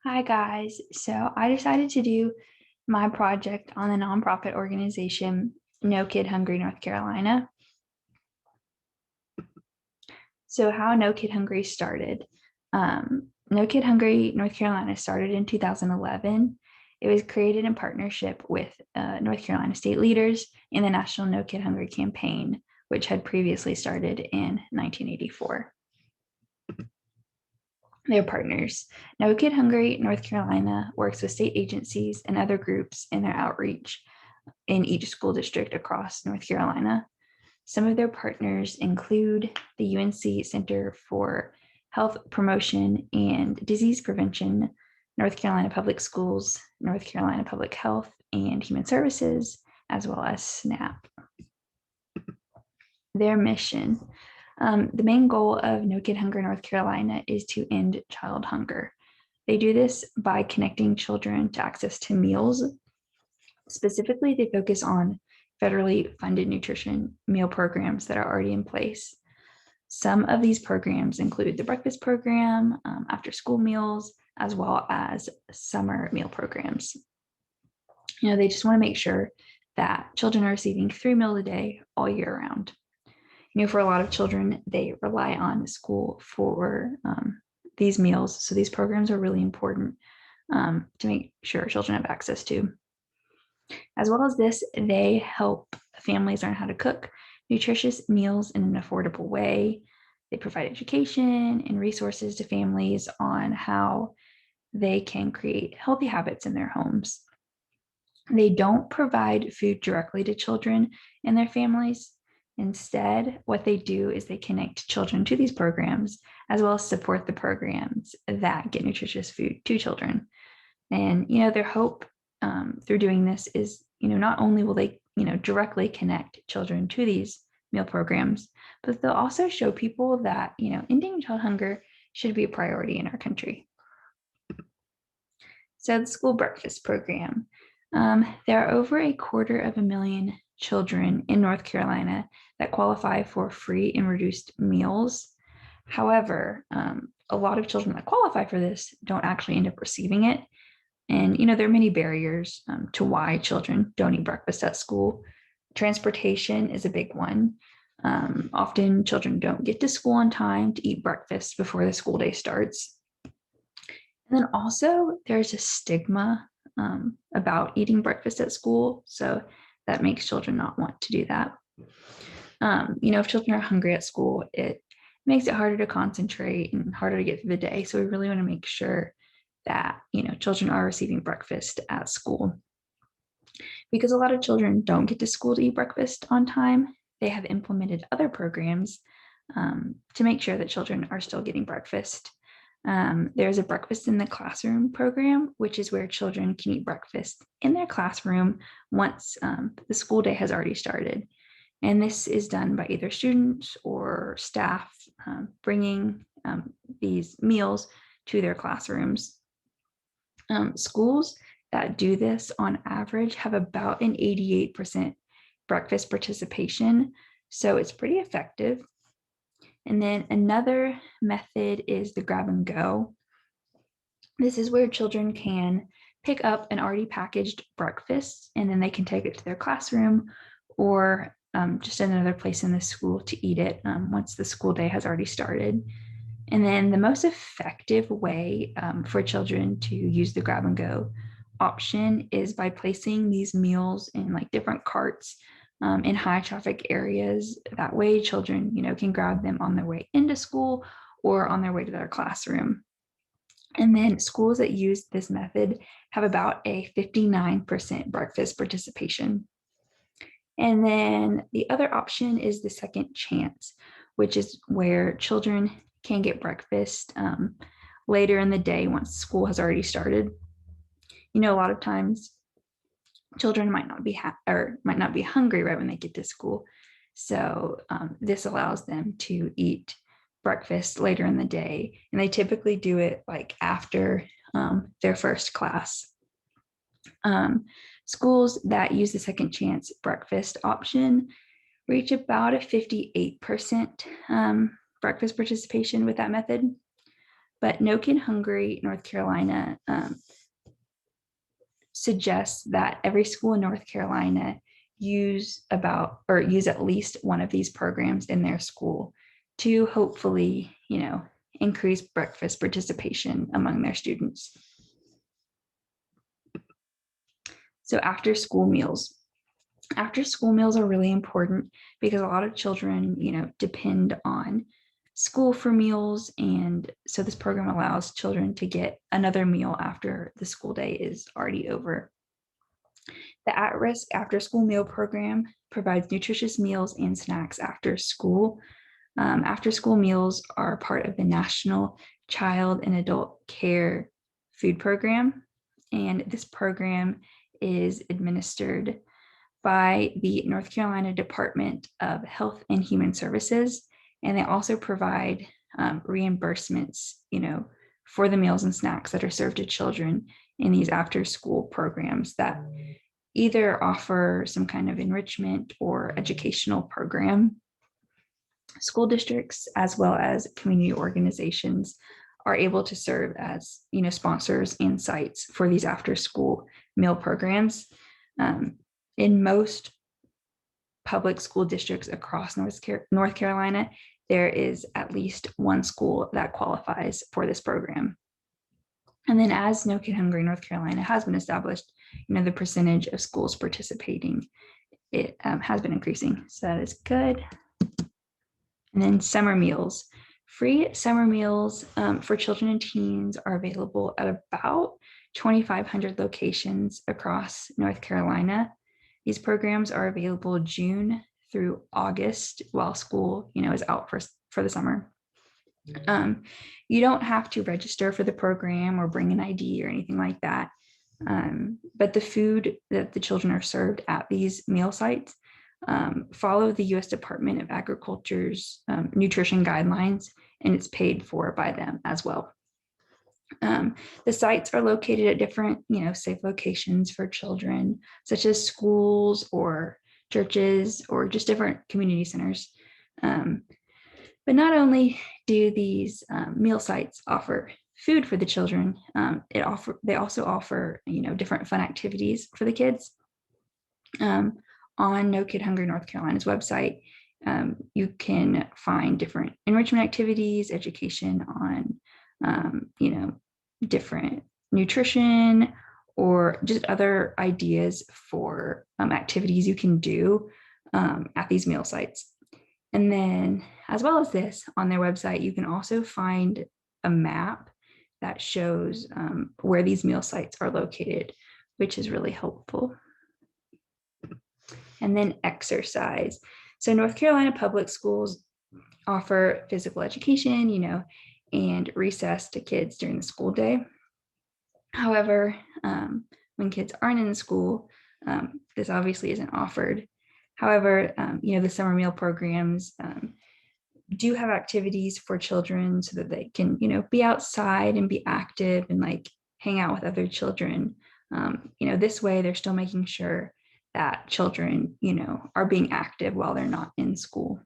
Hi guys. So I decided to do my project on the nonprofit organization No Kid Hungry North Carolina. So how No Kid Hungry started. No Kid Hungry North Carolina started in 2011. It was created in partnership with North Carolina state leaders in the National No Kid Hungry campaign, which had previously started in 1984. Their partners. No Kid Hungry North Carolina works with state agencies and other groups in their outreach in each school district across North Carolina. Some of their partners include the UNC Center for Health Promotion and Disease Prevention, North Carolina Public Schools, North Carolina Public Health and Human Services, as well as SNAP. Their mission. The main goal of No Kid Hungry North Carolina is to end child hunger. They do this by connecting children to access to meals. Specifically, they focus on federally funded nutrition meal programs that are already in place. Some of these programs include the breakfast program, after school meals, as well as summer meal programs. They just want to make sure that children are receiving 3 meals a day all year round. For a lot of children, they rely on school for these meals. So these programs are really important to make sure children have access to. As well as this, they help families learn how to cook nutritious meals in an affordable way. They provide education and resources to families on how they can create healthy habits in their homes. They don't provide food directly to children and their families. Instead, what they do is they connect children to these programs, as well as support the programs that get nutritious food to children. And, their hope through doing this is, not only will they, directly connect children to these meal programs, but they'll also show people that, ending child hunger should be a priority in our country. So the school breakfast program. There are over 250,000 children in North Carolina that qualify for free and reduced meals. However, a lot of children that qualify for this don't actually end up receiving it. And, there are many barriers to why children don't eat breakfast at school. Transportation is a big one. Often children don't get to school on time to eat breakfast before the school day starts. And then also there's a stigma about eating breakfast at school. So that makes children not want to do that. If children are hungry at school, it makes it harder to concentrate and harder to get through the day. So we really want to make sure that, children are receiving breakfast at school. Because a lot of children don't get to school to eat breakfast on time, they have implemented other programs to make sure that children are still getting breakfast. There's a breakfast in the classroom program, which is where children can eat breakfast in their classroom once the school day has already started. And this is done by either students or staff bringing these meals to their classrooms. Schools that do this on average have about an 88% breakfast participation. So it's pretty effective. And then another method is the grab and go. This is where children can pick up an already packaged breakfast and then they can take it to their classroom or just another place in the school to eat it once the school day has already started. And then the most effective way for children to use the grab and go option is by placing these meals in different carts in high traffic areas. That way children, can grab them on their way into school or on their way to their classroom. And then schools that use this method have about a 59% breakfast participation. And then the other option is the second chance, which is where children can get breakfast later in the day once school has already started. A lot of times children might not be hungry right when they get to school. So this allows them to eat breakfast later in the day. And they typically do it after their first class. Schools that use the second chance breakfast option reach about a 58% breakfast participation with that method. But No Kid Hungry North Carolina suggests that every school in North Carolina use at least one of these programs in their school to hopefully, increase breakfast participation among their students. So after school meals are really important because a lot of children, depend on school for meals. And so this program allows children to get another meal after the school day is already over. The At-Risk After School Meal Program provides nutritious meals and snacks after school. After school meals are part of the National Child and Adult Care Food Program. And this program is administered by the North Carolina Department of Health and Human Services. And they also provide reimbursements, for the meals and snacks that are served to children in these after school programs that either offer some kind of enrichment or educational program. School districts, as well as community organizations, are able to serve as, sponsors and sites for these after school meal programs. In most public school districts across North Carolina, there is at least one school that qualifies for this program. And then as No Kid Hungry North Carolina has been established, the percentage of schools participating, it has been increasing. So that is good. And then summer meals. Free summer meals for children and teens are available at about 2,500 locations across North Carolina. These programs are available June through August while school, is out for the summer. You don't have to register for the program or bring an ID or anything like that. But the food that the children are served at these meal sites follow the U.S. Department of Agriculture's nutrition guidelines, and it's paid for by them as well. The sites are located at different, safe locations for children, such as schools or churches or just different community centers. But not only do these meal sites offer food for the children, they also offer, different fun activities for the kids. On No Kid Hungry North Carolina's website, you can find different enrichment activities, education on, different nutrition, or just other ideas for activities you can do at these meal sites. And then, as well as this, on their website, you can also find a map that shows where these meal sites are located, which is really helpful. And then exercise. So North Carolina public schools offer physical education, and recess to kids during the school day. However, when kids aren't in school, this obviously isn't offered. However, the summer meal programs do have activities for children so that they can, be outside and be active and like hang out with other children. This way they're still making sure that children, are being active while they're not in school.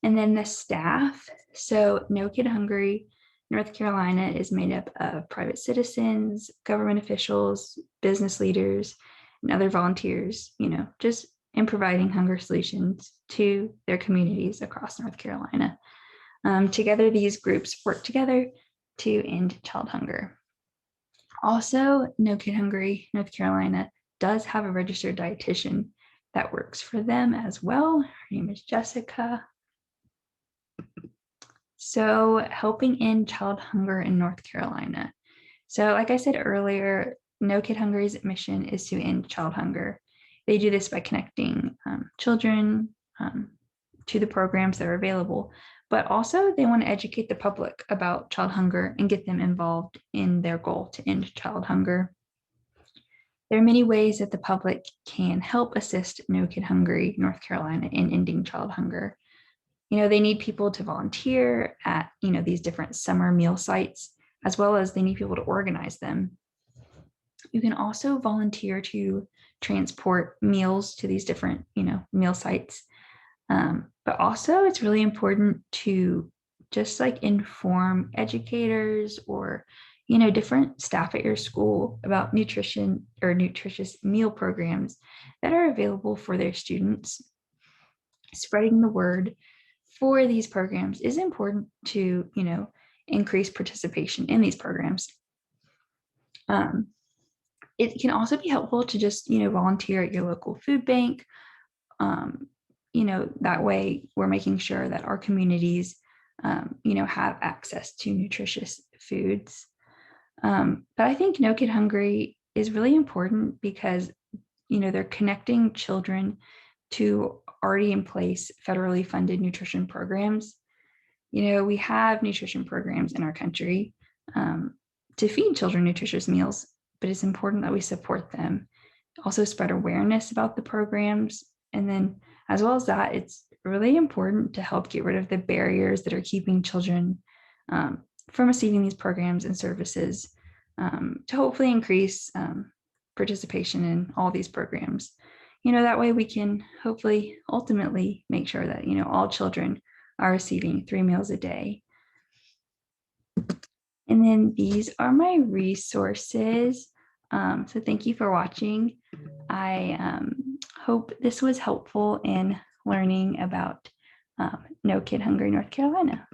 And then the staff. So No Kid Hungry North Carolina is made up of private citizens, government officials, business leaders, and other volunteers, just in providing hunger solutions to their communities across North Carolina. Together, these groups work together to end child hunger. Also, No Kid Hungry North Carolina does have a registered dietitian that works for them as well. Her name is Jessica. So helping end child hunger in North Carolina. So like I said earlier, No Kid Hungry's mission is to end child hunger. They do this by connecting children to the programs that are available, but also they want to educate the public about child hunger and get them involved in their goal to end child hunger. There are many ways that the public can help assist No Kid Hungry North Carolina in ending child hunger. They need people to volunteer at, these different summer meal sites, as well as they need people to organize them. You can also volunteer to transport meals to these different, meal sites. But also it's really important to just like inform educators or different staff at your school about nutrition or nutritious meal programs that are available for their students. Spreading the word for these programs is important to increase participation in these programs. um, it can also be helpful to just volunteer at your local food bank. um, that way we're making sure that our communities have access to nutritious foods. But I think No Kid Hungry is really important because they're connecting children to already in place federally funded nutrition programs. We have nutrition programs in our country to feed children nutritious meals, but it's important that we support them, also spread awareness about the programs. And then, as well as that, it's really important to help get rid of the barriers that are keeping children from receiving these programs and services, to hopefully increase participation in all these programs. That way we can hopefully ultimately make sure that all children are receiving 3 meals a day. And then these are my resources. So thank you for watching. I hope this was helpful in learning about No Kid Hungry North Carolina.